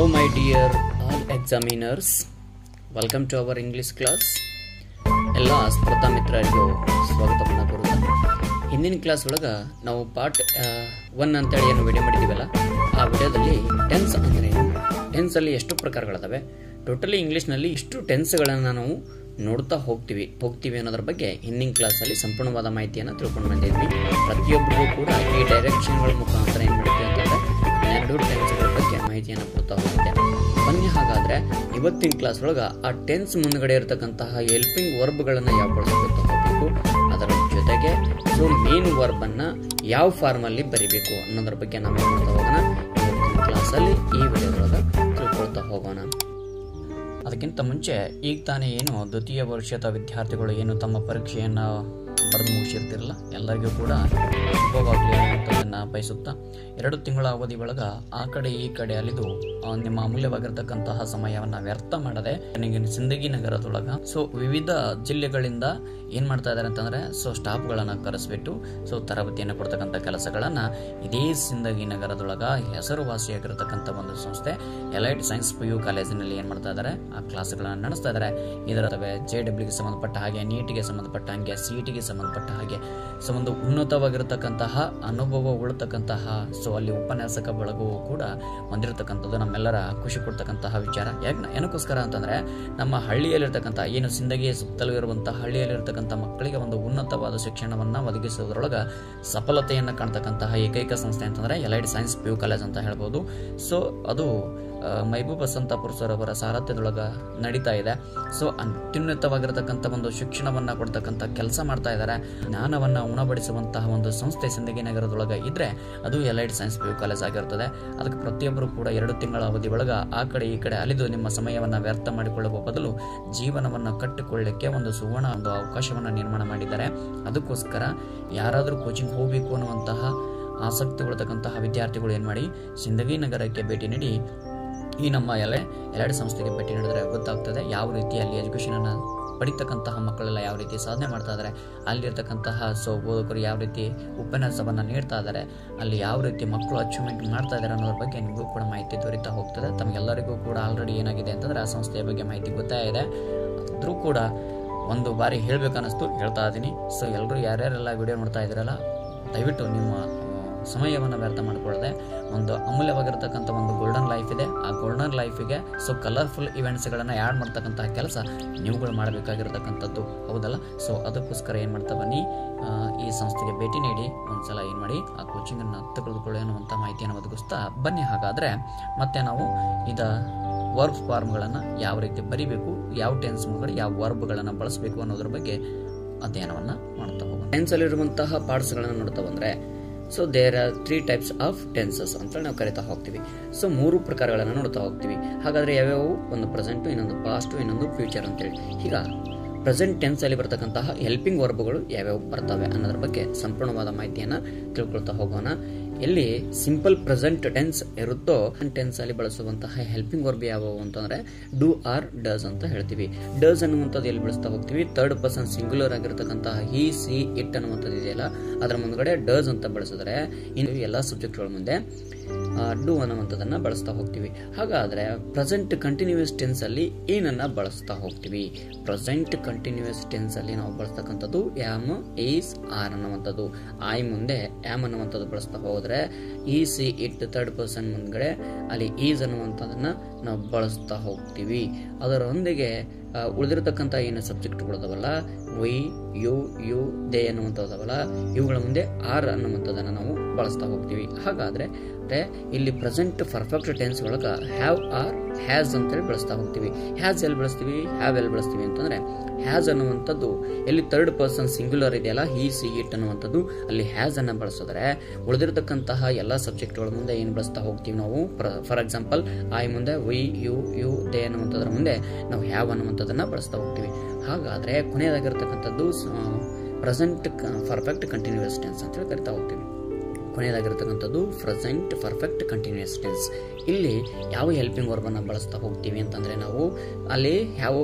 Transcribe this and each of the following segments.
Oh my dear all examiners, welcome to our English class. ಎಲ್ಲ ಸ್ಪರ್ಧಾ ಮಿತ್ರರಿಗೂ ಸ್ವಾಗತವನ್ನು ಕೋರುತ್ತಾ ಹಿಂದಿನ ಕ್ಲಾಸ್ ಒಳಗೆ ನಾವು ಪಾರ್ಟ್ 1 ಅಂತೇಳಿ ಏನು ವಿಡಿಯೋ ಮಾಡಿದ್ದೀವಲ್ಲ ಆ ವಿಡಿಯೋದಲ್ಲಿ ಟೆನ್ಸ್ ಅಂದರೆ ಟೆನ್ಸ್ ಅಲ್ಲಿ ಎಷ್ಟು ಪ್ರಕಾರಗಳಿದಾವೆ, ಟೋಟಲಿ ಇಂಗ್ಲಿಷ್ನಲ್ಲಿ ಇಷ್ಟು ಟೆನ್ಸ್ಗಳನ್ನು ನಾವು ನೋಡ್ತಾ ಹೋಗ್ತೀವಿ ಅನ್ನೋದ್ರ ಬಗ್ಗೆ ಹಿಂದಿನ ಕ್ಲಾಸಲ್ಲಿ ಸಂಪೂರ್ಣವಾದ ಮಾಹಿತಿಯನ್ನು ತಿಳ್ಕೊಂಡು ಬಂದಿದ್ವಿ. ಪ್ರತಿಯೊಬ್ಬರಿಗೂ ಕೂಡ ಈ ಡೈರೆಕ್ಷನ್ಗಳ ಮುಖಾಂತರ ಏನು ಮಾಡುತ್ತೆ ಅಂತಂದರೆ 12 ಟೆನ್ಸ್ಗಳ ಬಗ್ಗೆ ಮಾಹಿತಿಯನ್ನು ಕೊಡ್ತಾ ಹೋಗುತ್ತೆ. ಬನ್ನಿ ಹಾಗಾದರೆ ಇವತ್ತಿನ ಕ್ಲಾಸ್ ಒಳಗೆ ಆ ಟೆನ್ಸ್ ಮುಂದ್ಗಡೆ ಇರತಕ್ಕಂತಹ ಹೆಲ್ಪಿಂಗ್ ವರ್ಬ್ಗಳನ್ನು ಯಾವ ಬಳಸ್ಕೊಳ್ತಾ ಹೋಗಬೇಕು, ಅದರ ಜೊತೆಗೆ ಸೊ ಮೇನ್ ವರ್ಬನ್ನು ಯಾವ ಫಾರ್ಮಲ್ಲಿ ಬರಿಬೇಕು ಅನ್ನೋದ್ರ ಬಗ್ಗೆ ನಾವೇನು ಮಾಡ್ತಾ ಹೋಗೋಣ ಇವತ್ತಿನ ಕ್ಲಾಸಲ್ಲಿ ಈ ವಿಡಿಯೋದೊಳಗೆ ತಿಳ್ಕೊಳ್ತಾ ಹೋಗೋಣ. ಅದಕ್ಕಿಂತ ಮುಂಚೆ ಈಗ ತಾನೇ ಏನು ದ್ವಿತೀಯ ವರ್ಷದ ವಿದ್ಯಾರ್ಥಿಗಳು ಏನು ತಮ್ಮ ಪರೀಕ್ಷೆಯನ್ನು ಬರೆದು ಮುಗಿಸಿರ್ತಿರಲ್ಲ, ಎಲ್ಲರಿಗೂ ಕೂಡ ಶುಭವಾಗಲಿ ಅನ್ನೋದನ್ನು ಬಯಸುತ್ತಾ 2 ತಿಂಗಳ ಅವಧಿ ಒಳಗೆ ಆ ಕಡೆ ಈ ಕಡೆ ಅಲಿದು ನಿಮ್ಮ ಅಮೂಲ್ಯವಾಗಿರ್ತಕ್ಕಂತಹ ಸಮಯವನ್ನು ವ್ಯರ್ಥ ಮಾಡದೆ ಸಿಂದಗಿ ನಗರದೊಳಗೆ ಸೊ ವಿವಿಧ ಜಿಲ್ಲೆಗಳಿಂದ ಏನು ಮಾಡ್ತಾ ಇದ್ದಾರೆ ಅಂತಂದರೆ ಸೊ ಸ್ಟಾಫ್ಗಳನ್ನು ಕರೆಸ್ಬಿಟ್ಟು ಸೊ ತರಬೇತಿಯನ್ನು ಕೊಡ್ತಕ್ಕಂಥ ಕೆಲಸಗಳನ್ನು ಇದೇ ಸಿಂದಗಿ ನಗರದೊಳಗೆ ಹೆಸರುವಾಸಿಯಾಗಿರ್ತಕ್ಕಂಥ ಒಂದು ಸಂಸ್ಥೆ ಎಲೈಟ್ ಸೈನ್ಸ್ PU ಕಾಲೇಜಿನಲ್ಲಿ ಏನು ಮಾಡ್ತಾ ಇದ್ದಾರೆ ಆ ಕ್ಲಾಸ್ಗಳನ್ನು ನಡೆಸ್ತಾ ಇದ್ದಾರೆ. ಇದರ JEEಗೆ ಸಂಬಂಧಪಟ್ಟ ಹಾಗೆ ನೀಟಿಗೆ ಸಂಬಂಧಪಟ್ಟ ಹಾಗೆ CETಗೆ ಸಂಬಂಧಪಟ್ಟ ಹಾಗೆ ಸೊ ಒಂದು ಉನ್ನತವಾಗಿರತಕ್ಕಂತಹ ಅನುಭವ ಉಳ್ತಕ್ಕಂತಹ ಸೊ ಅಲ್ಲಿ ಉಪನ್ಯಾಸಕ ಬಳಗವು ಕೂಡ ಹೊಂದಿರತಕ್ಕಂಥದ್ದು ನಮ್ಮೆಲ್ಲರ ಖುಷಿ ಕೊಡ್ತಕ್ಕಂತಹ ವಿಚಾರ. ಏನಕ್ಕೋಸ್ಕರ ಅಂತಂದ್ರೆ ನಮ್ಮ ಹಳ್ಳಿಯಲ್ಲಿರ್ತಕ್ಕಂಥ ಏನು ಸಿಂದಗಿ ಸುತ್ತಲೂ ಇರುವಂತಹ ಹಳ್ಳಿಯಲ್ಲಿರ್ತಕ್ಕಂಥ ಮಕ್ಕಳಿಗೆ ಒಂದು ಉನ್ನತವಾದ ಶಿಕ್ಷಣವನ್ನು ಒದಗಿಸುವುದರೊಳಗೆ ಸಫಲತೆಯನ್ನು ಕಾಣ್ತಕ್ಕಂತಹ ಏಕೈಕ ಸಂಸ್ಥೆ ಅಂತಂದ್ರೆ ಎಲೈಟ್ ಸೈನ್ಸ್ PU ಕಾಲೇಜ್ ಅಂತ ಹೇಳ್ಬೋದು. ಸೊ ಅದು ಮೈಬೂಬ್ ಸಂತಾಪುರ್ ಸರ್ ಅವರ ಸಾರಥ್ಯದೊಳಗೆ ನಡೀತಾ ಇದೆ. ಸೊ ಅತ್ಯುನ್ನತವಾಗಿರತಕ್ಕಂಥ ಒಂದು ಶಿಕ್ಷಣವನ್ನು ಕೊಡ್ತಕ್ಕಂಥ ಕೆಲಸ ಮಾಡ್ತಾ ಇದ್ದಾರೆ. ಜ್ಞಾನವನ್ನು ಉಣಬಡಿಸುವಂತಹ ಒಂದು ಸಂಸ್ಥೆ ಸಿಂದಗಿ ನಗರದೊಳಗೆ ಇದ್ರೆ ಅದು ಎಲೈಟ್ ಸೈನ್ಸ್ PU ಕಾಲೇಜ್ ಆಗಿರ್ತದೆ. ಅದಕ್ಕೆ ಪ್ರತಿಯೊಬ್ಬರು ಕೂಡ 2 ತಿಂಗಳ ಅವಧಿ ಒಳಗೆ ಆ ಕಡೆ ಈ ಕಡೆ ಅಲಿದು ನಿಮ್ಮ ಸಮಯವನ್ನು ವ್ಯರ್ಥ ಮಾಡಿಕೊಳ್ಳುವ ಬದಲು ಜೀವನವನ್ನು ಕಟ್ಟಿಕೊಳ್ಳಲಿಕ್ಕೆ ಒಂದು ಸುವರ್ಣ ಒಂದು ಅವಕಾಶವನ್ನು ನಿರ್ಮಾಣ ಮಾಡಿದ್ದಾರೆ. ಅದಕ್ಕೋಸ್ಕರ ಯಾರಾದರೂ ಕೋಚಿಂಗ್ ಹೋಗಬೇಕು ಅನ್ನುವಂತಹ ಆಸಕ್ತಿ ಉಳ್ಳತಕ್ಕಂತಹ ವಿದ್ಯಾರ್ಥಿಗಳು ಏನು ಮಾಡಿ ಸಿಂದಗಿ ನಗರಕ್ಕೆ ಭೇಟಿ ನೀಡಿ ಈ ನಮ್ಮ ಎಲೈಟ್ ಸಂಸ್ಥೆಗೆ ಭೇಟಿ ನೀಡಿದ್ರೆ ಗೊತ್ತಾಗ್ತದೆ ಯಾವ ರೀತಿ ಅಲ್ಲಿ ಎಜುಕೇಷನನ್ನು ಪಡಿತಕ್ಕಂತಹ ಮಕ್ಕಳೆಲ್ಲ ಯಾವ ರೀತಿ ಸಾಧನೆ ಮಾಡ್ತಾ ಇದ್ದಾರೆ, ಅಲ್ಲಿರ್ತಕ್ಕಂತಹ ಸೊ ಬೋಧಕರು ಯಾವ ರೀತಿ ಉಪನ್ಯಾಸವನ್ನು ನೀಡ್ತಾ ಇದ್ದಾರೆ, ಅಲ್ಲಿ ಯಾವ ರೀತಿ ಮಕ್ಕಳು ಅಚೀವ್ಮೆಂಟ್ ಮಾಡ್ತಾ ಇದ್ದಾರೆ ಅನ್ನೋದ್ರ ಬಗ್ಗೆ ನಿಮಗೂ ಕೂಡ ಮಾಹಿತಿ ದೊರೀತಾ ಹೋಗ್ತದೆ. ತಮಗೆಲ್ಲರಿಗೂ ಕೂಡ ಆಲ್ರೆಡಿ ಏನಾಗಿದೆ ಅಂತಂದರೆ ಆ ಸಂಸ್ಥೆಯ ಬಗ್ಗೆ ಮಾಹಿತಿ ಗೊತ್ತಾಗಿದೆ. ಆದರೂ ಕೂಡ ಒಂದು ಬಾರಿ ಹೇಳಬೇಕನ್ನಿಸ್ತು ಹೇಳ್ತಾ ಇದ್ದೀನಿ. ಸೊ ಎಲ್ಲರೂ ಯಾರ್ಯಾರೆಲ್ಲ ವಿಡಿಯೋ ನೋಡ್ತಾ ಇದ್ದೀರಲ್ಲ ದಯವಿಟ್ಟು ನಿಮ್ಮ ಸಮಯವನ್ನು ವ್ಯರ್ಥ ಮಾಡಿಕೊಳ್ಳದೆ ಒಂದು ಅಮೂಲ್ಯವಾಗಿರ್ತಕ್ಕಂಥ ಒಂದು ಗೋಲ್ಡನ್ ಲೈಫ್ ಇದೆ. ಆ ಗೋಲ್ಡನ್ ಲೈಫಿಗೆ ಸೊ ಕಲರ್ಫುಲ್ ಇವೆಂಟ್ಸ್ಗಳನ್ನು ಆ್ಯಡ್ ಮಾಡ್ತಕ್ಕಂಥ ಕೆಲಸ ನೀವುಗಳು ಮಾಡಬೇಕಾಗಿರ್ತಕ್ಕಂಥದ್ದು ಹೌದಲ್ಲ. ಸೊ ಅದಕ್ಕೋಸ್ಕರ ಏನು ಮಾಡ್ತಾ ಬನ್ನಿ ಈ ಸಂಸ್ಥೆಗೆ ಭೇಟಿ ನೀಡಿ ಒಂದ್ಸಲ ಏನು ಮಾಡಿ ಆ ಕೋಚಿಂಗನ್ನು ತೆಗೆದುಕೊಳ್ಳಿ ಅನ್ನುವಂಥ ಮಾಹಿತಿಯನ್ನು ಒದಗಿಸ್ತಾ ಬನ್ನಿ. ಹಾಗಾದರೆ ಮತ್ತೆ ನಾವು ವರ್ಬ್ ಫಾರ್ಮ್ಗಳನ್ನು ಯಾವ ರೀತಿ ಬರಿಬೇಕು, ಯಾವ ಟೆನ್ಸ್ ಮುಂದೆ ಯಾವ ವರ್ಬ್ಗಳನ್ನು ಬಳಸಬೇಕು ಅನ್ನೋದ್ರ ಬಗ್ಗೆ ಅಧ್ಯಯನವನ್ನು ಮಾಡ್ತಾ ಹೋಗೋಣ. ಟೆನ್ಸಲ್ಲಿರುವಂತಹ ಪಾರ್ಟ್ಸ್ಗಳನ್ನು ನೋಡ್ತಾ ಬಂದರೆ so there are 3 types of tenses ಅಂತ ನಾವು ಕರಿತಾ ಹೋಗ್ತೀವಿ. ಸೊ 3 ಪ್ರಕಾರಗಳನ್ನು ನೋಡ್ತಾ ಹೋಗ್ತೀವಿ. ಹಾಗಾದರೆ ಯಾವ್ಯಾವು? ಒಂದು ಪ್ರೆಸೆಂಟು, ಇನ್ನೊಂದು ಪಾಸ್ಟು, ಇನ್ನೊಂದು ಫ್ಯೂಚರ್ ಅಂತೇಳಿ. ಈಗ ಪ್ರೆಸೆಂಟ್ ಟೆನ್ಸಲ್ಲಿ ಬರ್ತಕ್ಕಂತಹ ಹೆಲ್ಪಿಂಗ್ ವರ್ಬ್ಗಳು ಯಾವ್ಯಾವ ಬರ್ತವೆ ಅನ್ನೋದ್ರ ಬಗ್ಗೆ ಸಂಪೂರ್ಣವಾದ ಮಾಹಿತಿಯನ್ನು ತಿಳ್ಕೊಳ್ತಾ ಹೋಗೋಣ. ಎಲ್ಲಿ ಸಿಂಪಲ್ ಪ್ರೆಸೆಂಟ್ ಟೆನ್ಸ್ ಇರುತ್ತೋ ಟೆನ್ಸ್ ಅಲ್ಲಿ ಬಳಸುವಂತಹ ಹೆಲ್ಪಿಂಗ್ ವರ್ಬ್ ಯಾವುವು ಅಂತಂದ್ರೆ ಡೂ ಆರ್ ಡಸ್ ಅಂತ ಹೇಳ್ತೀವಿ. ಡಸ್ ಅನ್ನುವಂಥದ್ದು ಎಲ್ಲಿ ಬಳಸ್ತಾ ಹೋಗ್ತೀವಿ? 3rd ಪರ್ಸನ್ ಸಿಂಗ್ಯುಲರ್ ಆಗಿರ್ತಕ್ಕಂತಹ ಹಿ ಸಿ ಇಟ್ ಅನ್ನುವಂಥದ್ದು ಇದೆಯಲ್ಲ ಅದರ ಮುಂದ್ಗಡೆ ಡಸ್ ಅಂತ ಬಳಸಿದ್ರೆ ಇನ್ನು ಎಲ್ಲ ಸಬ್ಜೆಕ್ಟ್ಗಳ ಮುಂದೆ ಡೂ ಅನ್ನುವಂಥದ್ದನ್ನ ಬಳಸ್ತಾ ಹೋಗ್ತೀವಿ. ಹಾಗಾದ್ರೆ ಪ್ರೆಸೆಂಟ್ ಕಂಟಿನ್ಯೂಸ್ ಟೆನ್ಸ್ ಅಲ್ಲಿ ಏನನ್ನ ಬಳಸ್ತಾ ಹೋಗ್ತೀವಿ? ಪ್ರೆಸೆಂಟ್ ಕಂಟಿನ್ಯೂಸ್ ಟೆನ್ಸ್ ಅಲ್ಲಿ ನಾವು ಬಳಸ್ತಕ್ಕಂಥದ್ದು ಆಮ್, ಈಸ್, ಆರ್ ಅನ್ನುವಂಥದ್ದು. ಐ ಮುಂದೆ ಆಮ್ ಅನ್ನುವಂಥದ್ದು ಬಳಸ್ತಾ ಹೋದ್ರೆ ಈ ಸಿ ಇಟ್ 3rd ಪರ್ಸನ್ ಮುಂದ್ಗಡೆ ಅಲ್ಲಿ ಈಸ್ ಅನ್ನುವಂಥದ್ದನ್ನ ನಾವು ಬಳಸ್ತಾ ಹೋಗ್ತೀವಿ. ಅದರೊಂದಿಗೆ ಉಳಿದಿರತಕ್ಕಂಥ ಏನು ಸಬ್ಜೆಕ್ಟ್ಗಳದವಲ್ಲ ವೈ, ಯು, ದೇ ಅನ್ನುವಂಥದ್ದವಲ್ಲ ಇವುಗಳ ಮುಂದೆ ಆರ್ ಅನ್ನುವಂಥದ್ದನ್ನು ನಾವು ಬಳಸ್ತಾ ಹೋಗ್ತೀವಿ. ಹಾಗಾದ್ರೆ ಇಲ್ಲಿ ಪ್ರೆಸೆಂಟ್ ಪರ್ಫೆಕ್ಟ್ ಟೆನ್ಸ್ ಒಳಗೆ ಹ್ಯಾವ್ ಆರ್ ಹ್ಯಾಸ್ ಅಂತೇಳಿ ಬಳಸ್ತಾ ಹೋಗ್ತೀವಿ. ಹ್ಯಾಸ್ ಎಲ್ಲಿ ಬಳಸ್ತೀವಿ, ಹ್ಯಾವ್ ಎಲ್ಲಿ ಬಳಸ್ತೀವಿ ಅಂತಂದ್ರೆ ಹ್ಯಾಸ್ ಅನ್ನುವಂಥದ್ದು ಎಲ್ಲಿ 3rd ಪರ್ಸನ್ ಸಿಂಗ್ಯುಲರ್ ಇದೆಯಲ್ಲ ಹಿ ಸಿ ಇಟ್ ಅನ್ನುವಂಥದ್ದು ಅಲ್ಲಿ ಹ್ಯಾಸ್ ಅನ್ನ ಬಳಸಿದ್ರೆ ಉಳಿದಿರತಕ್ಕಂತಹ ಎಲ್ಲ ಸಬ್ಜೆಕ್ಟ್ಗಳ ಮುಂದೆ ಏನು ಬಳಸ್ತಾ ಹೋಗ್ತೀವಿ ನಾವು? ಫಾರ್ ಎಕ್ಸಾಂಪಲ್ ಐ ಮುಂದೆ ವೈ, ಯು, ದೇ ಅನ್ನುವಂಥದ್ರ ಮುಂದೆ ನಾವು ಹ್ಯಾವ್ ಅನ್ನುವಂಥದ್ದನ್ನ ಬಳಸ್ತಾ ಹೋಗ್ತೀವಿ. ಹಾಗಾದ್ರೆ ಕೊನೆಯದಾಗಿರ್ತಕ್ಕಂಥದ್ದು ಪ್ರೆಸೆಂಟ್ ಪರ್ಫೆಕ್ಟ್ ಕಂಟಿನ್ಯೂಸ್ ಟೆನ್ಸ್ ಅಂತೇಳಿ ಕರಿತಾ ಹೋಗ್ತೀವಿ. ಕೊನೆಯದಾಗಿರ್ತಕ್ಕಂಥದ್ದು ಪ್ರೆಸೆಂಟ್ ಪರ್ಫೆಕ್ಟ್ ಕಂಟಿನ್ಯೂಸ್ ಟೆನ್ಸ್. ಇಲ್ಲಿ ಯಾವ ಹೆಲ್ಪಿಂಗ್ ವರ್ಬನ್ನು ಬಳಸ್ತಾ ಹೋಗ್ತೀವಿ ಅಂತಂದರೆ ನಾವು ಅಲ್ಲಿ ಹ್ಯಾವ್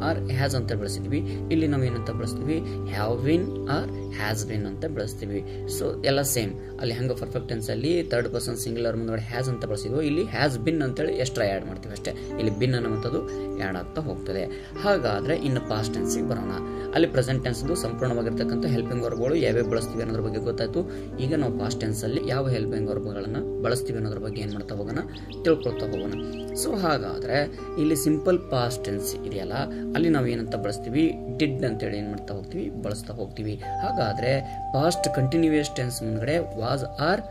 ಆರ್ ಹ್ಯಾಸ್ ಅಂತ ಬಳಸಿದ್ವಿ. ಇಲ್ಲಿ ನಾವು ಏನಂತ ಬಳಸ್ತೀವಿ? Have win R has been ಅಂತ ಬಳಸ್ತೀವಿ. ಸೊ ಎಲ್ಲ ಸೇಮ್, ಅಲ್ಲಿ ಹಂಗೆ ಪರ್ಫೆಕ್ಟ್ ಟೆನ್ಸಲ್ಲಿ ಥರ್ಡ್ ಪರ್ಸನ್ ಸಿಂಗ್ಯುಲರ್ ಮುಂದೆ ಹ್ಯಾಸ್ ಅಂತ ಬಳಸಿದ್ವು, ಇಲ್ಲಿ ಹ್ಯಾಸ್ ಬಿನ್ ಅಂತೇಳಿ ಎಕ್ಸ್ಟ್ರಾ ಆ್ಯಡ್ ಮಾಡ್ತೀವಿ ಅಷ್ಟೇ. ಇಲ್ಲಿ ಬಿನ್ ಅನ್ನುವಂಥದ್ದು ಆ್ಯಡ್ ಆಗ್ತಾ ಹೋಗ್ತದೆ. ಹಾಗಾದರೆ ಇನ್ನು ಪಾಸ್ಟ್ ಟೆನ್ಸಿಗೆ ಬರೋಣ. ಅಲ್ಲಿ ಪ್ರೆಸೆಂಟ್ ಟೆನ್ಸ್ದು ಸಂಪೂರ್ಣವಾಗಿರ್ತಕ್ಕಂಥ ಹೆಲ್ಪಿಂಗ್ ವರ್ಬ್ಗಳು ಯಾವ್ಯಾವ ಬಳಸ್ತೀವಿ ಅನ್ನೋದ್ರ ಬಗ್ಗೆ ಗೊತ್ತಾಯಿತು. ಈಗ ನಾವು ಪಾಸ್ಟ್ ಟೆನ್ಸಲ್ಲಿ ಯಾವ ಹೆಲ್ಪಿಂಗ್ ವರ್ಬ್ಗಳನ್ನು ಬಳಸ್ತೀವಿ ಅನ್ನೋದ್ರ ಬಗ್ಗೆ ಏನು ಮಾಡ್ತಾ ಹೋಗೋಣ, ತಿಳ್ಕೊಳ್ತಾ ಹೋಗೋಣ. ಸೊ ಹಾಗಾದರೆ ಇಲ್ಲಿ ಸಿಂಪಲ್ ಪಾಸ್ಟ್ ಟೆನ್ಸ್ ಇದೆಯಲ್ಲ, ಅಲ್ಲಿ ನಾವು ಏನಂತ ಬಳಸ್ತೀವಿ, ಡಿಡ್ ಅಂತೇಳಿ ಏನು ಮಾಡ್ತಾ ಹೋಗ್ತೀವಿ, ಬಳಸ್ತಾ ಹೋಗ್ತೀವಿ. ಹಾಗಾದರೆ ಪಾಸ್ಟ್ ಕಂಟಿನ್ಯೂಯಸ್ ಟೆನ್ಸ್ ಮುಂದ್ಗಡೆ ವಾಸ್ ಆರ್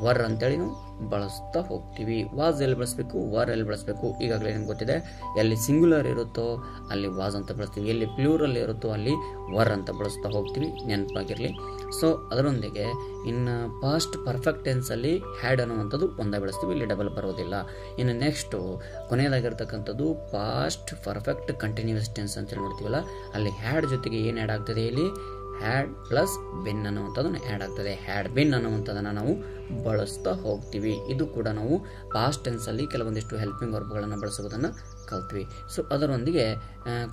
ವರ್ ಅಂತೇಳಿ ನಾವು ಬಳಸ್ತಾ ಹೋಗ್ತೀವಿ. ವಾಸ್ ಎಲ್ಲಿ ಬಳಸಬೇಕು, ವರ್ ಎಲ್ಲಿ ಬಳಸಬೇಕು ಈಗಾಗಲೇ ನಿಮ್ಗೆ ಗೊತ್ತಿದೆ. ಎಲ್ಲಿ ಸಿಂಗ್ಯುಲರ್ ಇರುತ್ತೋ ಅಲ್ಲಿ ವಾಸ್ ಅಂತ ಬಳಸ್ತೀವಿ, ಎಲ್ಲಿ ಪ್ಲೂರಲ್ ಇರುತ್ತೋ ಅಲ್ಲಿ ವರ್ ಅಂತ ಬಳಸ್ತಾ ಹೋಗ್ತೀವಿ, ನೆನಪಾಗಿರಲಿ. ಸೊ ಅದರೊಂದಿಗೆ ಇನ್ನು ಪಾಸ್ಟ್ ಪರ್ಫೆಕ್ಟ್ ಟೆನ್ಸಲ್ಲಿ ಹ್ಯಾಡ್ ಅನ್ನುವಂಥದ್ದು ಒಂದೇ ಬಳಸ್ತೀವಿ, ಇಲ್ಲಿ ಡಬಲ್ ಬರೋದಿಲ್ಲ. ಇನ್ನು ನೆಕ್ಸ್ಟು ಕೊನೆಯದಾಗಿರ್ತಕ್ಕಂಥದ್ದು ಪಾಸ್ಟ್ ಪರ್ಫೆಕ್ಟ್ ಕಂಟಿನ್ಯೂಯಸ್ ಟೆನ್ಸ್ ಅಂತೇಳಿ ನೋಡ್ತೀವಲ್ಲ, ಅಲ್ಲಿ ಹ್ಯಾಡ್ ಜೊತೆಗೆ ಏನು ಆ್ಯಡ್ ಆಗ್ತದೆ, ಇಲ್ಲಿ ಹ್ಯಾಡ್ ಪ್ಲಸ್ ಬಿನ್ ಅನ್ನುವಂಥದ್ದನ್ನು ಆ್ಯಡ್ ಆಗ್ತದೆ. ಹ್ಯಾಡ್ ಬಿನ್ ಅನ್ನುವಂಥದ್ದನ್ನು ನಾವು ಬಳಸ್ತಾ ಹೋಗ್ತೀವಿ. ಇದು ಕೂಡ ನಾವು ಪಾಸ್ಟ್ ಟೆನ್ಸಲ್ಲಿ ಕೆಲವೊಂದಿಷ್ಟು ಹೆಲ್ಪಿಂಗ್ ವರ್ಬ್ಗಳನ್ನು ಬಳಸೋದನ್ನು ಕಲ್ತ್ವಿ. ಸೊ ಅದರೊಂದಿಗೆ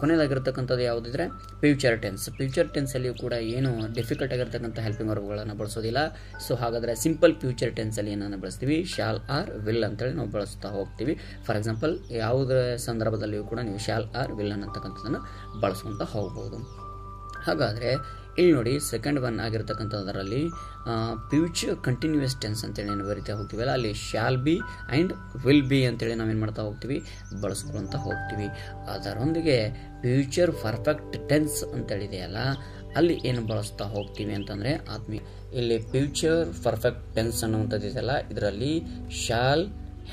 ಕೊನೆಯದಾಗಿರ್ತಕ್ಕಂಥದ್ದು ಯಾವುದಿದ್ರೆ ಫ್ಯೂಚರ್ ಟೆನ್ಸ್. ಫ್ಯೂಚರ್ ಟೆನ್ಸಲ್ಲಿಯೂ ಕೂಡ ಏನು ಡಿಫಿಕಲ್ಟ್ ಆಗಿರ್ತಕ್ಕಂಥ ಹೆಲ್ಪಿಂಗ್ ವರ್ಬ್ಗಳನ್ನು ಬಳಸೋದಿಲ್ಲ. ಸೊ ಹಾಗಾದರೆ ಸಿಂಪಲ್ ಫ್ಯೂಚರ್ ಟೆನ್ಸಲ್ಲಿ ಏನನ್ನು ಬಳಸ್ತೀವಿ, ಶಾಲ್ ಆರ್ ವಿಲ್ ಅಂತೇಳಿ ನಾವು ಬಳಸ್ತಾ ಹೋಗ್ತೀವಿ. ಫಾರ್ ಎಕ್ಸಾಂಪಲ್ ಯಾವುದೇ ಸಂದರ್ಭದಲ್ಲಿಯೂ ಕೂಡ ನೀವು ಶಾಲ್ ಆರ್ ವಿಲ್ ಅನ್ನತಕ್ಕಂಥದ್ದನ್ನು ಬಳಸ್ಕೊತ ಹೋಗ್ಬೋದು. ಹಾಗಾದರೆ ಇಲ್ಲಿ ನೋಡಿ ಸೆಕೆಂಡ್ ಒನ್ ಆಗಿರ್ತಕ್ಕಂಥದ್ರಲ್ಲಿ ಫ್ಯೂಚರ್ ಕಂಟಿನ್ಯೂಯಸ್ ಟೆನ್ಸ್ ಅಂತೇಳಿ ಏನು ಬರಿತಾ ಹೋಗ್ತೀವಲ್ಲ, ಅಲ್ಲಿ shall be and will be ಅಂತೇಳಿ ನಾವೇನು ಮಾಡ್ತಾ ಹೋಗ್ತೀವಿ, ಬಳಸ್ಕೊತ ಹೋಗ್ತೀವಿ. ಅದರೊಂದಿಗೆ ಫ್ಯೂಚರ್ ಪರ್ಫೆಕ್ಟ್ ಟೆನ್ಸ್ ಅಂತೇಳಿದೆಯಲ್ಲ, ಅಲ್ಲಿ ಏನು ಬಳಸ್ತಾ ಹೋಗ್ತೀವಿ ಅಂತಂದರೆ ಇಲ್ಲಿ ಫ್ಯೂಚರ್ ಪರ್ಫೆಕ್ಟ್ ಟೆನ್ಸ್ ಅನ್ನುವಂಥದ್ದು ಇದೆಯಲ್ಲ, ಇದರಲ್ಲಿ ಶಾಲ್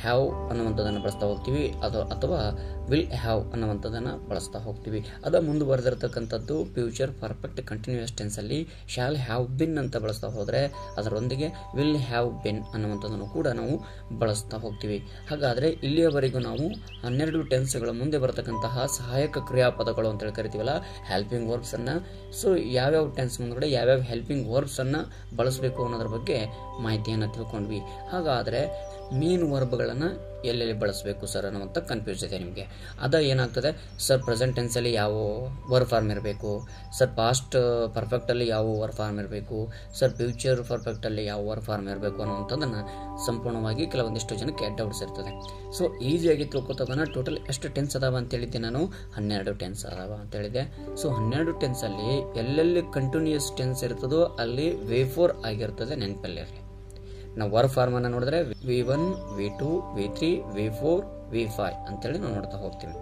ಹ್ಯಾವ್ ಅನ್ನುವಂಥದ್ದನ್ನು ಬಳಸ್ತಾ ಹೋಗ್ತೀವಿ, ಅಥವಾ ವಿಲ್ ಹ್ಯಾವ್ ಅನ್ನುವಂಥದ್ದನ್ನು ಬಳಸ್ತಾ ಹೋಗ್ತೀವಿ. ಅದು ಮುಂದುವರೆದಿರ್ತಕ್ಕಂಥದ್ದು ಫ್ಯೂಚರ್ ಪರ್ಫೆಕ್ಟ್ ಕಂಟಿನ್ಯೂಯಸ್ ಟೆನ್ಸಲ್ಲಿ ಶಾಲ್ ಹ್ಯಾವ್ ಬಿನ್ ಅಂತ ಬಳಸ್ತಾ ಹೋದರೆ ಅದರೊಂದಿಗೆ ವಿಲ್ ಹ್ಯಾವ್ ಬಿನ್ ಅನ್ನುವಂಥದ್ದನ್ನು ಕೂಡ ನಾವು ಬಳಸ್ತಾ ಹೋಗ್ತೀವಿ. ಹಾಗಾದರೆ ಇಲ್ಲಿಯವರೆಗೂ ನಾವು 12 ಟೆನ್ಸ್ಗಳ ಮುಂದೆ ಬರತಕ್ಕಂತಹ ಸಹಾಯಕ ಕ್ರಿಯಾಪದಗಳು ಅಂತೇಳಿ ಕರಿತೀವಲ್ಲ, ಹೆಲ್ಪಿಂಗ್ ವರ್ಬ್ಸನ್ನು. ಸೊ ಯಾವ್ಯಾವ ಟೆನ್ಸ್ ಮುಂದ್ಗಡೆ ಯಾವ್ಯಾವ ಹೆಲ್ಪಿಂಗ್ ವರ್ಬ್ಸನ್ನು ಬಳಸಬೇಕು ಅನ್ನೋದ್ರ ಬಗ್ಗೆ ಮಾಹಿತಿಯನ್ನು ತಿಳ್ಕೊಂಡ್ವಿ. ಹಾಗಾದರೆ ಮೀನ್ ವರ್ಬ್ಗಳನ್ನು ಎಲ್ಲೆಲ್ಲಿ ಬಳಸಬೇಕು ಸರ್ ಅನ್ನುವಂಥ ಕನ್ಫ್ಯೂಸ್ ಇದೆ ನಿಮಗೆ. ಅದು ಏನಾಗ್ತದೆ ಸರ್, ಪ್ರೆಸೆಂಟ್ ಟೆನ್ಸಲ್ಲಿ ಯಾವ ವರ್ಬ್ ಫಾರ್ಮ್ ಇರಬೇಕು ಸರ್, ಪಾಸ್ಟ್ ಪರ್ಫೆಕ್ಟಲ್ಲಿ ಯಾವ ವರ್ಬ್ ಫಾರ್ಮ್ ಇರಬೇಕು ಸರ್, ಫ್ಯೂಚರ್ ಪರ್ಫೆಕ್ಟಲ್ಲಿ ಯಾವ ವರ್ಬ್ ಫಾರ್ಮ್ ಇರಬೇಕು ಅನ್ನುವಂಥದ್ದನ್ನು ಸಂಪೂರ್ಣವಾಗಿ ಕೆಲವೊಂದಿಷ್ಟು ಜನಕ್ಕೆ ಡೌಟ್ಸ್ ಇರ್ತದೆ. ಸೊ ಈಸಿಯಾಗಿ ತಿಳ್ಕೊತವನ್ನ ಟೋಟಲ್ ಎಷ್ಟು ಟೆನ್ಸ್ ಅದಾವ ಅಂತೇಳಿದ್ದೆ ನಾನು, 12 ಟೆನ್ಸ್ ಅದಾವ ಅಂತೇಳಿದೆ. ಸೊ 12 ಟೆನ್ಸಲ್ಲಿ ಎಲ್ಲೆಲ್ಲಿ ಕಂಟಿನ್ಯೂಯಸ್ ಟೆನ್ಸ್ ಇರ್ತದೋ ಅಲ್ಲಿ V4 ಆಗಿರ್ತದೆ, ನೆನಪಲ್ಲಿರಲಿ. ನಾವು ವರ್ಬ್ ಫಾರ್ಮನ್ನು ನೋಡಿದ್ರೆ V1, V2, V3, V4, V5 ಅಂತೇಳಿ ನಾವು ನೋಡ್ತಾ ಹೋಗ್ತೀವಿ.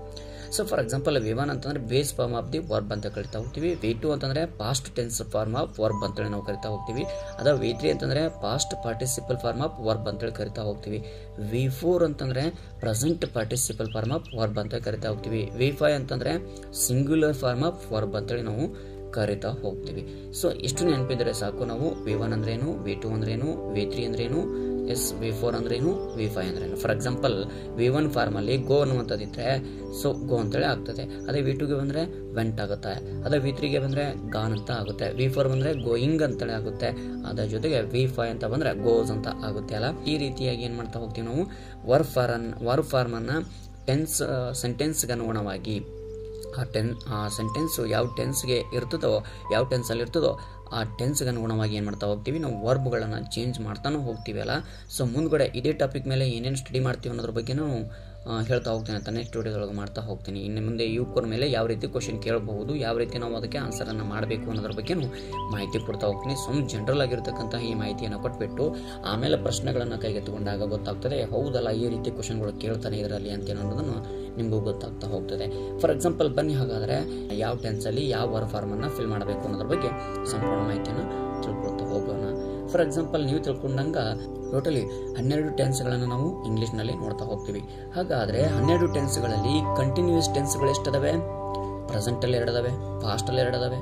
ಸೊ ಫಾರ್ ಎಕ್ಸಾಂಪಲ್ V1 ಅಂತಂದರೆ base form of the verb ಅಂತ ಕರಿತಾ ಹೋಗ್ತೀವಿ. V2 ಅಂತಂದರೆ past tense form of verb ಅಂತೇಳಿ ನಾವು ಕರಿತಾ ಹೋಗ್ತೀವಿ. ಅದ V3 ಅಂತಂದರೆ past participle form of verb ಅಂತೇಳಿ ಕರಿತಾ ಹೋಗ್ತೀವಿ. V4 ಅಂತಂದರೆ present participle form of verb ಅಂತೇಳಿ ಕರಿತಾ ಹೋಗ್ತೀವಿ. V5 ಅಂತಂದರೆ ಸಿಂಗ್ಯುಲರ್ ಫಾರ್ಮ್ ಆಫ್ ವರ್ಬ್ ಅಂತೇಳಿ ನಾವು ಕರಿತಾ ಹೋಗ್ತೀವಿ. ಸೊ ಇಷ್ಟು ನೆನಪಿದ್ರೆ ಸಾಕು. ನಾವು V1 ಅಂದ್ರೇನು, V2 ಅಂದ್ರೇನು, V3 ಅಂದ್ರೇನು, V4 ಅಂದ್ರೇನು, V5 ಅಂದ್ರೇನು. ಫಾರ್ ಎಕ್ಸಾಂಪಲ್ V1 ಫಾರ್ಮಲ್ಲಿ ಗೋ ಅನ್ನುವಂಥದ್ದಿದ್ರೆ ಸೊ ಗೋ ಅಂತೇಳಿ ಆಗ್ತದೆ. ಅದೇ V2ಗೆ ಬಂದರೆ ವೆಂಟ್ ಆಗುತ್ತೆ. ಅದೇ V3ಗೆ ಬಂದರೆ ಗಾನ್ ಅಂತ ಆಗುತ್ತೆ. V4 ಬಂದರೆ ಗೋಯಿಂಗ್ ಅಂತೇಳಿ ಆಗುತ್ತೆ. ಅದರ ಜೊತೆಗೆ V5 ಅಂತ ಬಂದರೆ ಗೋಸ್ ಅಂತ ಆಗುತ್ತೆ ಅಲ್ಲ. ಈ ರೀತಿಯಾಗಿ ಏನು ಮಾಡ್ತಾ ಹೋಗ್ತೀವಿ ನಾವು, ವರ್ಬ್ ಫಾರ್ಮನ್ನು ಸೆಂಟೆನ್ಸ್ಗೆ ಅನುಗುಣವಾಗಿ ಆ ಸೆಂಟೆನ್ಸು ಯಾವ ಟೆನ್ಸ್ಗೆ ಇರ್ತದೋ, ಯಾವ ಟೆನ್ಸಲ್ಲಿ ಇರ್ತದೋ ಆ ಟೆನ್ಸ್ಗೆ ಅನುಗುಣವಾಗಿ ಏನು ಮಾಡ್ತಾ ಹೋಗ್ತೀವಿ, ನಾವು ವರ್ಬ್ಗಳನ್ನು ಚೇಂಜ್ ಮಾಡ್ತಾನೂ ಹೋಗ್ತೀವಿ ಅಲ್ಲ. ಸೊ ಮುಂದ್ಗಡೆ ಇದೇ ಟಾಪಿಕ್ ಮೇಲೆ ಏನೇನು ಸ್ಟಡಿ ಮಾಡ್ತೀವಿ ಅನ್ನೋದ್ರ ಬಗ್ಗೆ ನಾನು ಹೇಳ್ತಾ ಹೋಗ್ತೀನಿ ಅಂತ ನೆಕ್ಸ್ಟ್ ವಿಡಿಯೋದೊಳಗೆ ಮಾಡ್ತಾ ಹೋಗ್ತೀನಿ. ಇನ್ನು ಮುಂದೆ ಯುವಕರ ಮೇಲೆ ಯಾವ ರೀತಿ ಕ್ವಶನ್ ಕೇಳಬಹುದು, ಯಾವ ರೀತಿ ನಾವು ಅದಕ್ಕೆ ಆನ್ಸರನ್ನು ಮಾಡಬೇಕು ಅನ್ನೋದ್ರ ಬಗ್ಗೆ ಮಾಹಿತಿ ಕೊಡ್ತಾ ಹೋಗ್ತೀನಿ. ಜನರಲ್ ಆಗಿರ್ತಕ್ಕಂಥ ಈ ಮಾಹಿತಿಯನ್ನು ಕೊಟ್ಬಿಟ್ಟು ಆಮೇಲೆ ಪ್ರಶ್ನೆಗಳನ್ನು ಕೈಗೆತ್ತಿಕೊಂಡಾಗ ಗೊತ್ತಾಗ್ತದೆ, ಹೌದಲ್ಲ ಈ ರೀತಿ ಕ್ವಶನ್ಗಳು ಕೇಳ್ತಾನೆ ಇದರಲ್ಲಿ ಅಂತ ಅನ್ನೋದನ್ನು ನಿಮಗೂ ಗೊತ್ತಾಗ್ತಾ ಹೋಗ್ತದೆ. ಫಾರ್ ಎಕ್ಸಾಂಪಲ್ ಬನ್ನಿ, ಹಾಗಾದರೆ ಯಾವ ಟೆನ್ಸಲ್ಲಿ ಯಾವ ವರ್ಬ್ ಫಾರ್ಮನ್ನು ಫಿಲ್ ಮಾಡಬೇಕು ಅನ್ನೋದ್ರ ಬಗ್ಗೆ ಸಂಪೂರ್ಣ ಮಾಹಿತಿಯನ್ನು ತಿಳ್ಕೊಳ್ತಾ ಹೋಗೋಣ. ಫಾರ್ ಎಕ್ಸಾಂಪಲ್ ನೀವು ತಿಳ್ಕೊಂಡಂಗೆ ಟೋಟಲಿ 12 ಟೆನ್ಸ್ಗಳನ್ನು ನಾವು ಇಂಗ್ಲೀಷ್ನಲ್ಲಿ ನೋಡ್ತಾ ಹೋಗ್ತೀವಿ. ಹಾಗಾದರೆ 12 ಟೆನ್ಸ್ಗಳಲ್ಲಿ ಕಂಟಿನ್ಯೂಯಸ್ ಟೆನ್ಸ್ಗಳು ಎಷ್ಟದಾವೆ, ಪ್ರೆಸೆಂಟಲ್ಲಿ 2 ಅದಾವೆ, ಪಾಸ್ಟಲ್ಲಿ 2 ಅದಾವೆ,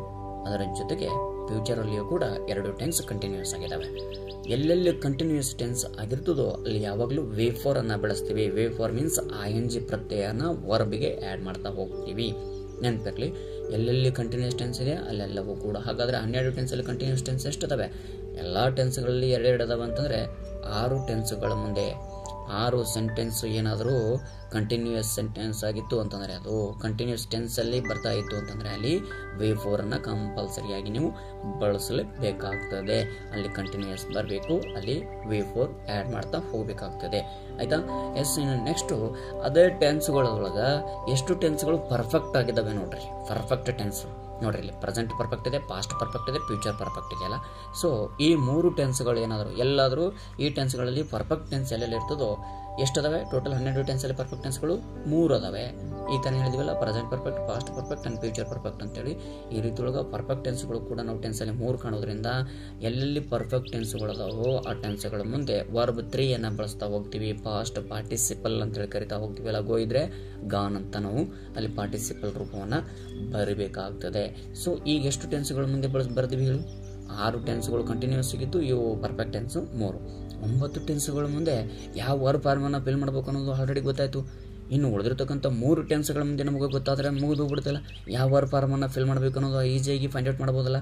ಅದರ ಜೊತೆಗೆ ಫ್ಯೂಚರಲ್ಲಿಯೂ ಕೂಡ 2 ಟೆನ್ಸ್ ಕಂಟಿನ್ಯೂಯಸ್ ಆಗಿದ್ದಾವೆ. ಎಲ್ಲೆಲ್ಲಿ ಕಂಟಿನ್ಯೂಯಸ್ ಟೆನ್ಸ್ ಆಗಿರ್ತದೋ ಅಲ್ಲಿ ಯಾವಾಗಲೂ V4 ಅನ್ನು ಬಳಸ್ತೀವಿ. V4 ಮೀನ್ಸ್ ING ಪ್ರತ್ಯಯನ ವರ್ಬಿಗೆ ಆ್ಯಡ್ ಮಾಡ್ತಾ ಹೋಗ್ತೀವಿ. ನೆನಪಿರಲಿ, ಎಲ್ಲೆಲ್ಲಿ ಕಂಟಿನ್ಯೂಸ್ ಟೆನ್ಸ್ ಇದೆ ಅಲ್ಲೆಲ್ಲವೂ ಕೂಡ. ಹಾಗಾದರೆ 12 ಟೆನ್ಸಲ್ಲಿ ಕಂಟಿನ್ಯೂಸ್ ಟೆನ್ಸ್ ಎಷ್ಟಿದಾವೆ, ಎಲ್ಲ ಟೆನ್ಸ್ಗಳಲ್ಲಿ 2 ಅದಾವೆ ಅಂತಂದರೆ 6 ಟೆನ್ಸ್ಗಳ ಮುಂದೆ 6 ಸೆಂಟೆನ್ಸ್ ಏನಾದರೂ ಕಂಟಿನ್ಯೂಯಸ್ ಸೆಂಟೆನ್ಸ್ ಆಗಿತ್ತು ಅಂತಂದರೆ, ಅದು ಕಂಟಿನ್ಯೂಸ್ ಟೆನ್ಸಲ್ಲಿ ಬರ್ತಾ ಇತ್ತು ಅಂತಂದರೆ ಅಲ್ಲಿ V4 ಅನ್ನು ಕಂಪಲ್ಸರಿಯಾಗಿ ನೀವು ಬಳಸಲೇಬೇಕಾಗ್ತದೆ. ಅಲ್ಲಿ ಕಂಟಿನ್ಯೂಯಸ್ ಬರಬೇಕು, ಅಲ್ಲಿ V4 ಆ್ಯಡ್ ಮಾಡ್ತಾ ಹೋಗಬೇಕಾಗ್ತದೆ. ಆಯಿತಾ? ಎಸ್, ಇನ್ನು ನೆಕ್ಸ್ಟು ಅದೇ ಟೆನ್ಸ್ಗಳೊಳಗೆ ಎಷ್ಟು ಟೆನ್ಸ್ಗಳು ಪರ್ಫೆಕ್ಟ್ ಆಗಿದ್ದಾವೆ ನೋಡ್ರಿ. ಪರ್ಫೆಕ್ಟ್ ಟೆನ್ಸ್ ನೋಡ್ರಿ, ಇಲ್ಲಿ ಪ್ರೆಸೆಂಟ್ ಪರ್ಫೆಕ್ಟ್ ಇದೆ, ಪಾಸ್ಟ್ ಪರ್ಫೆಕ್ಟ್ ಇದೆ, ಫ್ಯೂಚರ್ ಪರ್ಫೆಕ್ಟ್ ಇದೆಯಲ್ಲ. ಸೊ ಈ 3 ಟೆನ್ಸ್ಗಳು ಏನಾದರೂ ಎಲ್ಲಾದರೂ ಈ ಟೆನ್ಸ್ಗಳಲ್ಲಿ ಪರ್ಫೆಕ್ಟ್ ಟೆನ್ಸ್ ಎಲ್ಲೆಲ್ಲಿ ಇರ್ತದೋ ಎಷ್ಟದಾವೆ? ಟೋಟಲ್ 12 ಟೆನ್ಸಲ್ಲಿ ಪರ್ಫೆಕ್ಟ್ ಟೆನ್ಸ್ಗಳು 3 ಅದಾವೆ. ಈ ಥರ ಹೇಳಿದ್ವಲ್ಲ, present perfect, past perfect and future perfect ಅಂತೇಳಿ. ಈ ರೀತಿ ಒಳಗೆ ಪರ್ಫೆಕ್ಟ್ ಟೆನ್ಸ್ಗಳು ಕೂಡ ನಾವು ಟೆನ್ಸಲ್ಲಿ 3 ಕಾಣೋದ್ರಿಂದ ಎಲ್ಲೆಲ್ಲಿ ಪರ್ಫೆಕ್ಟ್ ಟೆನ್ಸ್ಗಳು ಅದಾವೋ ಆ ಟೆನ್ಸ್ಗಳ ಮುಂದೆ ವರ್ಬ್ 3 ಅನ್ನು ಬಳಸ್ತಾ ಹೋಗ್ತೀವಿ. ಪಾಸ್ಟ್ ಪಾರ್ಟಿಸಿಪಲ್ ಅಂತೇಳಿ ಕರಿತಾ ಹೋಗ್ತೀವಿ. ಅಲ್ಲ, ಗೋ ಇದ್ರೆ ಗಾನ್ ಅಂತ ನಾವು ಅಲ್ಲಿ ಪಾರ್ಟಿಸಿಪಲ್ ರೂಪವನ್ನು ಬರೀಬೇಕಾಗ್ತದೆ. ಸೊ ಈಗ ಎಷ್ಟು ಟೆನ್ಸ್ಗಳ ಮುಂದೆ ಬರ್ತೀವಿ ಹೇಳು? 6 ಟೆನ್ಸ್ಗಳು ಕಂಟಿನ್ಯೂಸ್ ಸಿಗಿದ್ದು, ಇವು ಪರ್ಫೆಕ್ಟ್ ಟೆನ್ಸು 3. 9 ಟೆನ್ಸ್ಗಳ ಮುಂದೆ ಯಾವ ವರ್ಬ್ ಫಾರ್ಮನ್ನು ಫಿಲ್ ಮಾಡಬೇಕು ಅನ್ನೋದು ಆಲ್ರೆಡಿ ಗೊತ್ತಾಯಿತು. ಇನ್ನು ಉಳಿದಿರ್ತಕ್ಕಂಥ 3 ಟೆನ್ಸ್ಗಳ ಮುಂದೆ ನಮಗೆ ಗೊತ್ತಾದರೆ ಮುಗಿದು ಹೋಗ್ಬಿಡ್ತಲ್ಲ, ಯಾವ ವರ್ಬ್ ಫಾರ್ಮನ್ನು ಫಿಲ್ ಮಾಡಬೇಕು ಅನ್ನೋದು ಈಸಿಯಾಗಿ ಫೈಂಡ್ ಔಟ್ ಮಾಡ್ಬೋದಲ್ಲ.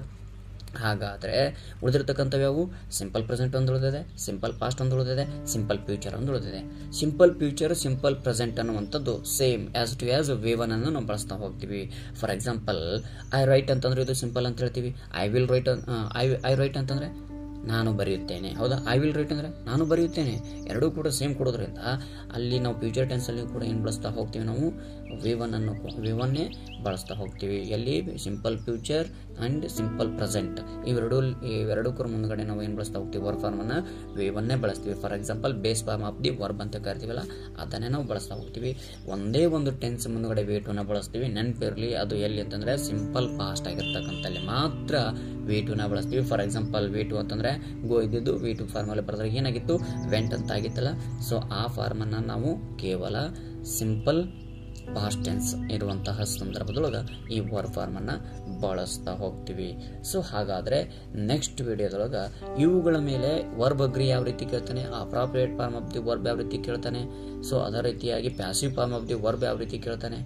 ಹಾಗಾದರೆ ಉಳಿದಿರ್ತಕ್ಕಂಥವು ಯಾವುವು? ಸಿಂಪಲ್ ಪ್ರೆಸೆಂಟ್ ಒಂದು ಉಳಿದಿದೆ, ಸಿಂಪಲ್ ಪಾಸ್ಟ್ ಒಂದು ಉಳಿದಿದೆ, ಸಿಂಪಲ್ ಫ್ಯೂಚರ್ ಒಂದು ಉಳಿದಿದೆ. ಸಿಂಪಲ್ ಫ್ಯೂಚರ್, ಸಿಂಪಲ್ ಪ್ರೆಸೆಂಟ್ ಅನ್ನುವಂಥದ್ದು same as to as V1 ಅನ್ನು ನಾವು ಬಳಸ್ತಾ ಹೋಗ್ತೀವಿ. ಫಾರ್ ಎಕ್ಸಾಂಪಲ್, ಐ ರೈಟ್ ಅಂತಂದ್ರೆ ಇದು ಸಿಂಪಲ್ ಅಂತ ಹೇಳ್ತೀವಿ. I will write, I right ಅಂತಂದರೆ ನಾನು ಬರೆಯುತ್ತೇನೆ. ಹೌದಾ? ಐ ವಿಲ್ ರೈಟ್ ಅಂದರೆ ನಾನು ಬರೆಯುತ್ತೇನೆ. ಎರಡೂ ಕೂಡ ಸೇಮ್ ಕೊಡೋದ್ರಿಂದ ಅಲ್ಲಿ ನಾವು ಫ್ಯೂಚರ್ ಟೆನ್ಸಲ್ಲಿ ಕೂಡ ಏನು ಬಳಸ್ತಾ ಹೋಗ್ತೀವಿ? ನಾವು V1 ಬಳಸ್ತಾ ಹೋಗ್ತೀವಿ. ಎಲ್ಲಿ? Simple future and simple present ಇವೆರಡಕ್ಕೂ ಮುಂದ್ಗಡೆ ನಾವು ಏನು ಬಳಸ್ತಾ ಹೋಗ್ತೀವಿ? ವರ್ಬ್ ಫಾರ್ಮನ್ನು V1 ಬಳಸ್ತೀವಿ. For example, base form of the verb ಅಂತ ಕರಿತೀವಲ್ಲ, ಅದನ್ನೇ ನಾವು ಬಳಸ್ತಾ ಹೋಗ್ತೀವಿ. ಒಂದೇ ಒಂದು ಟೆನ್ಸ್ ಮುಂದ್ಗಡೆ V2 ಬಳಸ್ತೀವಿ. ನೆನಪಿರಲಿ, ಅದು ಎಲ್ಲಿ ಅಂತಂದರೆ ಸಿಂಪಲ್ ಪಾಸ್ಟ್ ಆಗಿರ್ತಕ್ಕಂಥಲ್ಲಿ ಮಾತ್ರ V2 ಬಳಸ್ತೀವಿ. ಫಾರ್ ಎಕ್ಸಾಂಪಲ್, V2 ಅಂತಂದರೆ ಗೋ ಇದ್ದಿದ್ದು V2 ಫಾರ್ಮಲ್ಲಿ ಬರೆದ್ರೆ ಏನಾಗಿತ್ತು? ವೆಂಟ್ ಅಂತ ಆಗಿತ್ತಲ್ಲ. ಸೊ ಆ ಫಾರ್ಮನ್ನು ನಾವು ಕೇವಲ ಸಿಂಪಲ್ ಪಾಸ್ಟ್ ಟೆನ್ಸ್ ಇರುವಂತಹ ಸಂದರ್ಭದೊಳಗೆ ಈ ವರ್ಬ್ ಫಾರ್ಮನ್ನು ಬಳಸ್ತಾ ಹೋಗ್ತೀವಿ. ಸೊ ಹಾಗಾದರೆ ನೆಕ್ಸ್ಟ್ ವಿಡಿಯೋದೊಳಗೆ ಇವುಗಳ ಮೇಲೆ ವರ್ಬ್ ಅಗ್ರಿ ಯಾವ ರೀತಿ ಕೇಳ್ತಾನೆ, appropriate form of the verb ಯಾವ ರೀತಿ ಕೇಳ್ತಾನೆ, ಸೊ ಅದೇ ರೀತಿಯಾಗಿ passive form of the verb ಯಾವ ರೀತಿ ಕೇಳ್ತಾನೆ,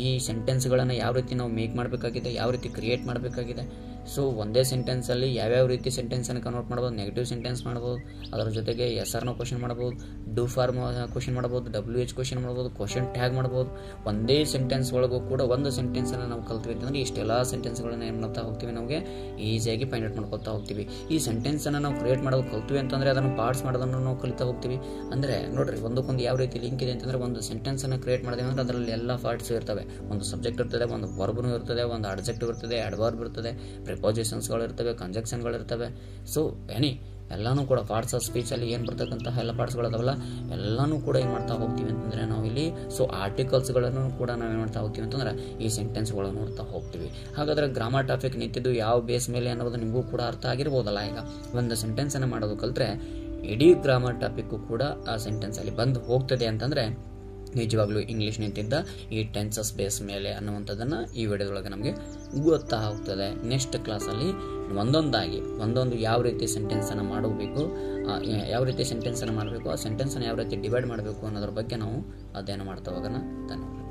ಈ ಸೆಂಟೆನ್ಸ್ಗಳನ್ನು ಯಾವ ರೀತಿ ನಾವು ಮೇಕ್ ಮಾಡಬೇಕಾಗಿದೆ, ಯಾವ ರೀತಿ ಕ್ರಿಯೇಟ್ ಮಾಡಬೇಕಾಗಿದೆ. ಸೊ ಒಂದೇ ಸೆಂಟೆನ್ಸಲ್ಲಿ ಯಾವ್ಯಾವ ರೀತಿ ಸೆಂಟೆನ್ಸನ್ನು ಕನ್ವರ್ಟ್ ಮಾಡ್ಬೋದು? ನೆಗೆಟಿವ್ ಸೆಂಟೆನ್ಸ್ ಮಾಡ್ಬೋದು, ಅದರ ಜೊತೆಗೆ SR ಕ್ವಶನ್ ಮಾಡ್ಬೋದು, ಡೂ ಫಾರ್ಮ್ ಕ್ವಶನ್ ಮಾಡ್ಬೋದು, WH ಕ್ವಶನ್ ಮಾಡ್ಬೋದು, ಕ್ವಶನ್ ಟ್ಯಾಗ್ ಮಾಡ್ಬೋದು. ಒಂದೇ ಸೆಂಟೆನ್ಸ್ ಒಳಗೂ ಕೂಡ ಒಂದು ಸೆಂಟೆನ್ಸನ್ನು ನಾವು ಕಲ್ತೀವಿ ಅಂತಂದರೆ ಇಷ್ಟೆಲ್ಲ ಸೆಂಟೆನ್ಸ್ಗಳನ್ನು ಏನು ಮಾಡ್ತಾ ಹೋಗ್ತೀವಿ? ನಮಗೆ ಈಸಿಯಾಗಿ ಫೈಂಡ್ ಔಟ್ ಮಾಡ್ಕೊತಾ ಹೋಗ್ತೀವಿ. ಈ ಸೆಂಟೆನ್ಸನ್ನು ನಾವು ಕ್ರಿಯೇಟ್ ಮಾಡೋದು ಕಲ್ತೀವಿ ಅಂತಂದರೆ ಅದನ್ನು ಪಾರ್ಟ್ಸ್ ಮಾಡೋದನ್ನು ನಾವು ಕಲಿತಾ ಹೋಗ್ತೀವಿ. ಅಂದರೆ ನೋಡಿರಿ, ಒಂದಕ್ಕೊಂದು ಯಾವ ರೀತಿ ಲಿಂಕ್ ಇದೆ ಅಂತಂದರೆ, ಒಂದು ಸೆಂಟೆನ್ಸನ್ನು ಕ್ರಿಯೇಟ್ ಮಾಡಿದೆ ಅಂದರೆ ಅದರಲ್ಲಿ ಎಲ್ಲ ಪಾರ್ಟ್ಸ್ ಇರ್ತವೆ. ಒಂದು ಸಬ್ಜೆಕ್ಟ್ ಇರ್ತದೆ, ಒಂದು ವರ್ಬ್ನೂ ಇರ್ತದೆ, ಒಂದು ಅಡ್ಜೆಕ್ಟಿವ್ ಇರ್ತದೆ, ಅಡ್ವರ್ಬ್ ಇರ್ತದೆ, ಪ್ರಿಪೋಸಿಷನ್ಸ್ಗಳು ಇರ್ತವೆ, ಕಂಜಕ್ಷನ್ಗಳು ಇರ್ತವೆ. ಸೊ ಎಲ್ಲನೂ ಕೂಡ ಪಾರ್ಟ್ಸ್ ಆಫ್ ಸ್ಪೀಚಲ್ಲಿ ಏನು ಬರ್ತಕ್ಕಂತಹ ಎಲ್ಲ ಪಾರ್ಟ್ಸ್ಗಳು ಅದಾವಲ್ಲ, ಎಲ್ಲನೂ ಕೂಡ ಏನು ಮಾಡ್ತಾ ಹೋಗ್ತೀವಿ ಅಂತಂದರೆ ನಾವು ಇಲ್ಲಿ ಸೊ ಆರ್ಟಿಕಲ್ಸ್ಗಳನ್ನು ಕೂಡ ನಾವು ಏನು ಮಾಡ್ತಾ ಹೋಗ್ತೀವಿ ಅಂತಂದ್ರೆ ಈ ಸೆಂಟೆನ್ಸ್ಗಳು ನೋಡ್ತಾ ಹೋಗ್ತೀವಿ. ಹಾಗಾದರೆ ಗ್ರಾಮರ್ ಟಾಪಿಕ್ ನಿಂತಿದ್ದು ಯಾವ ಬೇಸ್ ಮೇಲೆ ಅನ್ನೋದು ನಿಮಗೂ ಕೂಡ ಅರ್ಥ ಆಗಿರ್ಬೋದಲ್ಲ. ಈಗ ಒಂದು ಸೆಂಟೆನ್ಸನ್ನು ಮಾಡೋದು ಕಲಿತ್ರೆ ಇಡೀ ಗ್ರಾಮರ್ ಟಾಪಿಕ್ಕು ಕೂಡ ಆ ಸೆಂಟೆನ್ಸಲ್ಲಿ ಬಂದು ಹೋಗ್ತದೆ ಅಂತಂದರೆ ನಿಜವಾಗ್ಲೂ ಇಂಗ್ಲೀಷ್ ನಿಂತಿದ್ದ ಈ ಟೆನ್ಸಸ್ ಬೇಸ್ ಮೇಲೆ ಅನ್ನುವಂಥದ್ದನ್ನು ಈ ವಿಡಿಯೋದೊಳಗೆ ನಮಗೆ ಗೊತ್ತಾಗ್ತದೆ. ನೆಕ್ಸ್ಟ್ ಕ್ಲಾಸಲ್ಲಿ ಒಂದೊಂದು ಯಾವ ರೀತಿ ಸೆಂಟೆನ್ಸನ್ನು ಮಾಡಬೇಕು, ಯಾವ ರೀತಿ ಸೆಂಟೆನ್ಸನ್ನು ಮಾಡಬೇಕು, ಆ ಸೆಂಟೆನ್ಸನ್ನು ಯಾವ ರೀತಿ ಡಿವೈಡ್ ಮಾಡಬೇಕು ಅನ್ನೋದ್ರ ಬಗ್ಗೆ ನಾವು ಅಧ್ಯಯನ ಮಾಡ್ತಾ ಹೋಗೋಣ. ಧನ್ಯವಾದ.